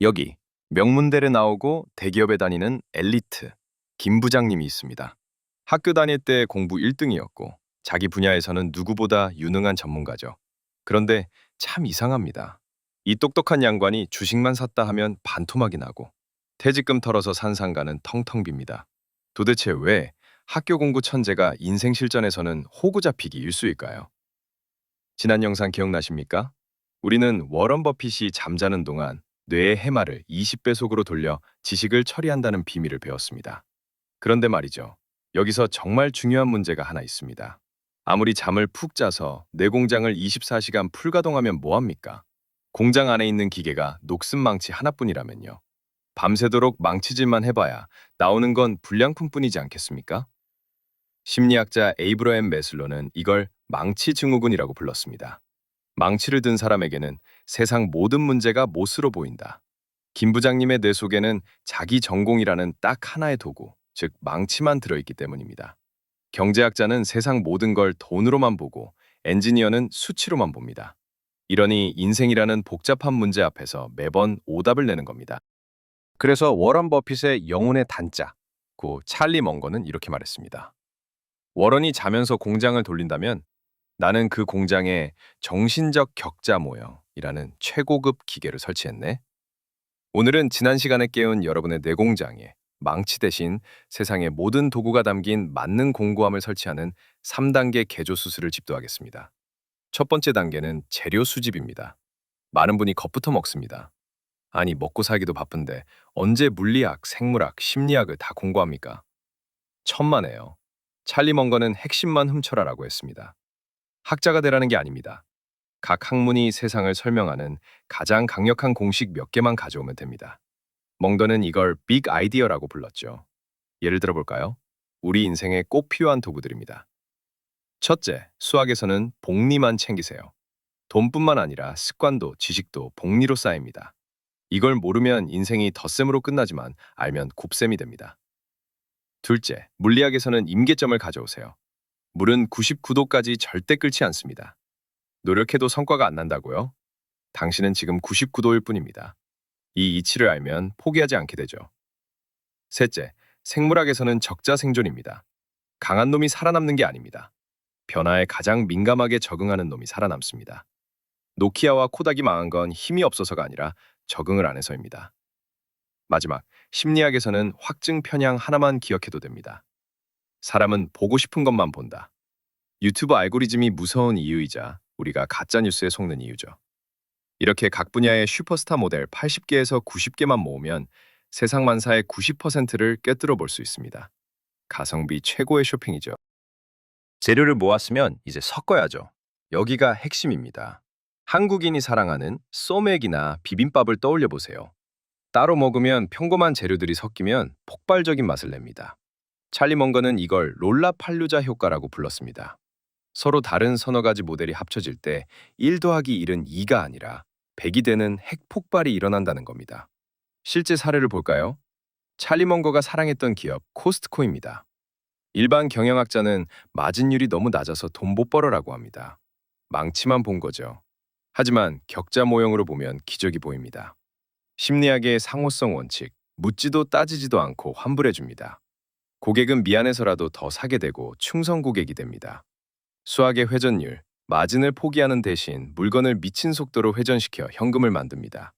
여기 명문대를 나오고 대기업에 다니는 엘리트 김 부장님이 있습니다. 학교 다닐 때 공부 1등이었고 자기 분야에서는 누구보다 유능한 전문가죠. 그런데 참 이상합니다. 이 똑똑한 양반이 주식만 샀다 하면 반토막이 나고 퇴직금 털어서 산 상가는 텅텅 빕니다. 도대체 왜 학교 공부 천재가 인생 실전에서는 호구 잡히기 일쑤일까요? 지난 영상 기억나십니까? 우리는 워런 버핏이 잠자는 동안 뇌의 해마를 20배속으로 돌려 지식을 처리한다는 비밀을 배웠습니다. 그런데 말이죠. 여기서 정말 중요한 문제가 하나 있습니다. 아무리 잠을 푹 자서 뇌 공장을 24시간 풀가동하면 뭐합니까? 공장 안에 있는 기계가 녹슨 망치 하나뿐이라면요. 밤새도록 망치질만 해봐야 나오는 건 불량품뿐이지 않겠습니까? 심리학자 에이브러햄 매슬로는 이걸 망치 증후군이라고 불렀습니다. 망치를 든 사람에게는 세상 모든 문제가 못으로 보인다. 김 부장님의 뇌 속에는 자기 전공이라는 딱 하나의 도구, 즉 망치만 들어있기 때문입니다. 경제학자는 세상 모든 걸 돈으로만 보고 엔지니어는 수치로만 봅니다. 이러니 인생이라는 복잡한 문제 앞에서 매번 오답을 내는 겁니다. 그래서 워런 버핏의 영혼의 단자, 고 찰리 먼거는 이렇게 말했습니다. 워런이 자면서 공장을 돌린다면 나는 그 공장에 정신적 격자 모형이라는 최고급 기계를 설치했네. 오늘은 지난 시간에 깨운 여러분의 뇌공장에 망치 대신 세상의 모든 도구가 담긴 만능 공구함을 설치하는 3단계 개조 수술을 집도하겠습니다. 첫 번째 단계는 재료 수집입니다. 많은 분이 겁부터 먹습니다. 아니, 먹고 살기도 바쁜데 언제 물리학, 생물학, 심리학을 다 공부합니까? 천만에요. 찰리 먼거는 핵심만 훔쳐라라고 했습니다. 학자가 되라는 게 아닙니다. 각 학문이 세상을 설명하는 가장 강력한 공식 몇 개만 가져오면 됩니다. 멍더는 이걸 빅 아이디어라고 불렀죠. 예를 들어 볼까요? 우리 인생에 꼭 필요한 도구들입니다. 첫째, 수학에서는 복리만 챙기세요. 돈뿐만 아니라 습관도 지식도 복리로 쌓입니다. 이걸 모르면 인생이 덧셈으로 끝나지만 알면 곱셈이 됩니다. 둘째, 물리학에서는 임계점을 가져오세요. 물은 99도까지 절대 끓지 않습니다. 노력해도 성과가 안 난다고요? 당신은 지금 99도일 뿐입니다. 이 이치를 알면 포기하지 않게 되죠. 셋째, 생물학에서는 적자생존입니다. 강한 놈이 살아남는 게 아닙니다. 변화에 가장 민감하게 적응하는 놈이 살아남습니다. 노키아와 코닥이 망한 건 힘이 없어서가 아니라 적응을 안 해서입니다. 마지막, 심리학에서는 확증 편향 하나만 기억해도 됩니다. 사람은 보고 싶은 것만 본다. 유튜브 알고리즘이 무서운 이유이자 우리가 가짜뉴스에 속는 이유죠. 이렇게 각 분야의 슈퍼스타 모델 80개에서 90개만 모으면 세상 만사의 90%를 꿰뚫어 볼 수 있습니다. 가성비 최고의 쇼핑이죠. 재료를 모았으면 이제 섞어야죠. 여기가 핵심입니다. 한국인이 사랑하는 소맥이나 비빔밥을 떠올려 보세요. 따로 먹으면 평범한 재료들이 섞이면 폭발적인 맛을 냅니다. 찰리 먼거는 이걸 롤라팔루자 효과라고 불렀습니다. 서로 다른 서너 가지 모델이 합쳐질 때 1 더하기 1은 2가 아니라 100이 되는 핵폭발이 일어난다는 겁니다. 실제 사례를 볼까요? 찰리 먼거가 사랑했던 기업 코스트코입니다. 일반 경영학자는 마진율이 너무 낮아서 돈 못 벌어라고 합니다. 망치만 본 거죠. 하지만 격자 모형으로 보면 기적이 보입니다. 심리학의 상호성 원칙, 묻지도 따지지도 않고 환불해줍니다. 고객은 미안해서라도 더 사게 되고 충성 고객이 됩니다. 수학의 회전율, 마진을 포기하는 대신 물건을 미친 속도로 회전시켜 현금을 만듭니다.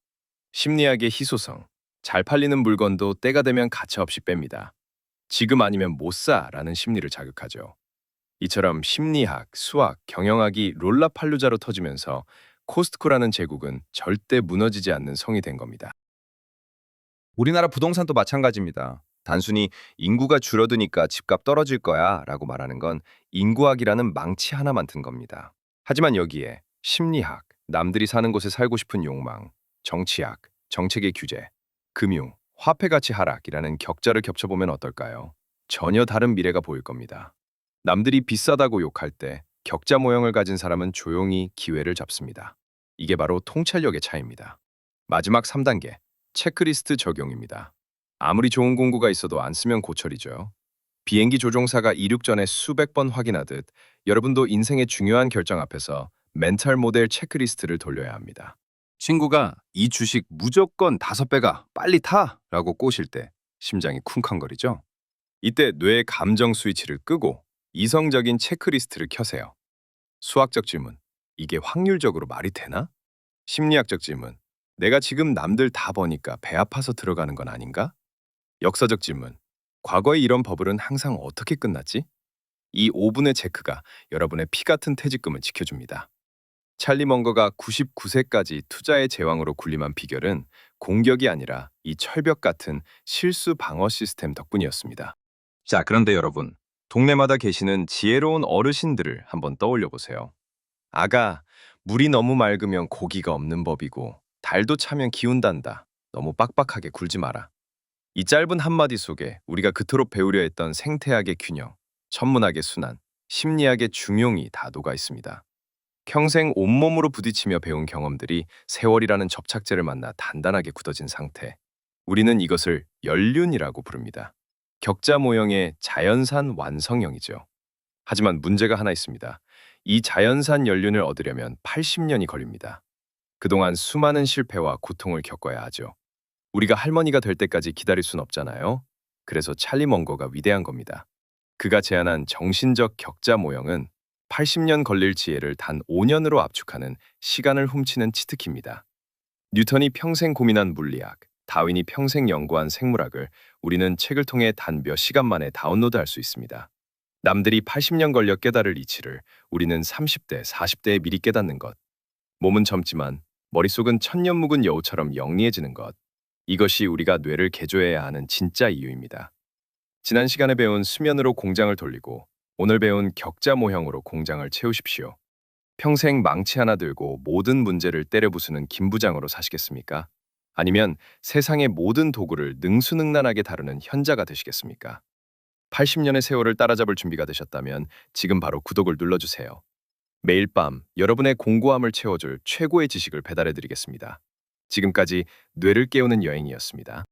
심리학의 희소성, 잘 팔리는 물건도 때가 되면 가차없이 뺍니다. 지금 아니면 못 사라는 심리를 자극하죠. 이처럼 심리학, 수학, 경영학이 롤라팔루자로 터지면서 코스트코라는 제국은 절대 무너지지 않는 성이 된 겁니다. 우리나라 부동산도 마찬가지입니다. 단순히 인구가 줄어드니까 집값 떨어질 거야 라고 말하는 건 인구학이라는 망치 하나만 든 겁니다. 하지만 여기에 심리학, 남들이 사는 곳에 살고 싶은 욕망, 정치학, 정책의 규제, 금융, 화폐 가치 하락이라는 격자를 겹쳐보면 어떨까요? 전혀 다른 미래가 보일 겁니다. 남들이 비싸다고 욕할 때 격자 모형을 가진 사람은 조용히 기회를 잡습니다. 이게 바로 통찰력의 차이입니다. 마지막 3단계, 체크리스트 적용입니다. 아무리 좋은 공구가 있어도 안 쓰면 고철이죠. 비행기 조종사가 이륙 전에 수백 번 확인하듯 여러분도 인생의 중요한 결정 앞에서 멘탈 모델 체크리스트를 돌려야 합니다. 친구가 이 주식 무조건 5배가 빨리 타! 라고 꼬실 때 심장이 쿵쾅거리죠. 이때 뇌의 감정 스위치를 끄고 이성적인 체크리스트를 켜세요. 수학적 질문. 이게 확률적으로 말이 되나? 심리학적 질문. 내가 지금 남들 다 버니까 배 아파서 들어가는 건 아닌가? 역사적 질문. 과거에 이런 버블은 항상 어떻게 끝났지? 이 5분의 체크가 여러분의 피 같은 퇴직금을 지켜줍니다. 찰리 먼거가 99세까지 투자의 제왕으로 군림한 비결은 공격이 아니라 이 철벽 같은 실수 방어 시스템 덕분이었습니다. 자, 그런데 여러분, 동네마다 계시는 지혜로운 어르신들을 한번 떠올려 보세요. 아가, 물이 너무 맑으면 고기가 없는 법이고 달도 차면 기운단다. 너무 빡빡하게 굴지 마라. 이 짧은 한마디 속에 우리가 그토록 배우려 했던 생태학의 균형, 천문학의 순환, 심리학의 중용이 다 녹아 있습니다. 평생 온몸으로 부딪히며 배운 경험들이 세월이라는 접착제를 만나 단단하게 굳어진 상태. 우리는 이것을 연륜이라고 부릅니다. 격자 모형의 자연산 완성형이죠. 하지만 문제가 하나 있습니다. 이 자연산 연륜을 얻으려면 80년이 걸립니다. 그동안 수많은 실패와 고통을 겪어야 하죠. 우리가 할머니가 될 때까지 기다릴 순 없잖아요. 그래서 찰리 먼거가 위대한 겁니다. 그가 제안한 정신적 격자 모형은 80년 걸릴 지혜를 단 5년으로 압축하는 시간을 훔치는 치트키입니다. 뉴턴이 평생 고민한 물리학, 다윈이 평생 연구한 생물학을 우리는 책을 통해 단 몇 시간 만에 다운로드할 수 있습니다. 남들이 80년 걸려 깨달을 이치를 우리는 30대, 40대에 미리 깨닫는 것. 몸은 젊지만 머릿속은 천년 묵은 여우처럼 영리해지는 것. 이것이 우리가 뇌를 개조해야 하는 진짜 이유입니다. 지난 시간에 배운 수면으로 공장을 돌리고 오늘 배운 격자 모형으로 공장을 채우십시오. 평생 망치 하나 들고 모든 문제를 때려 부수는 김 부장으로 사시겠습니까? 아니면 세상의 모든 도구를 능수능란하게 다루는 현자가 되시겠습니까? 80년의 세월을 따라잡을 준비가 되셨다면 지금 바로 구독을 눌러주세요. 매일 밤 여러분의 공고함을 채워줄 최고의 지식을 배달해드리겠습니다. 지금까지 뇌를 깨우는 여행이었습니다.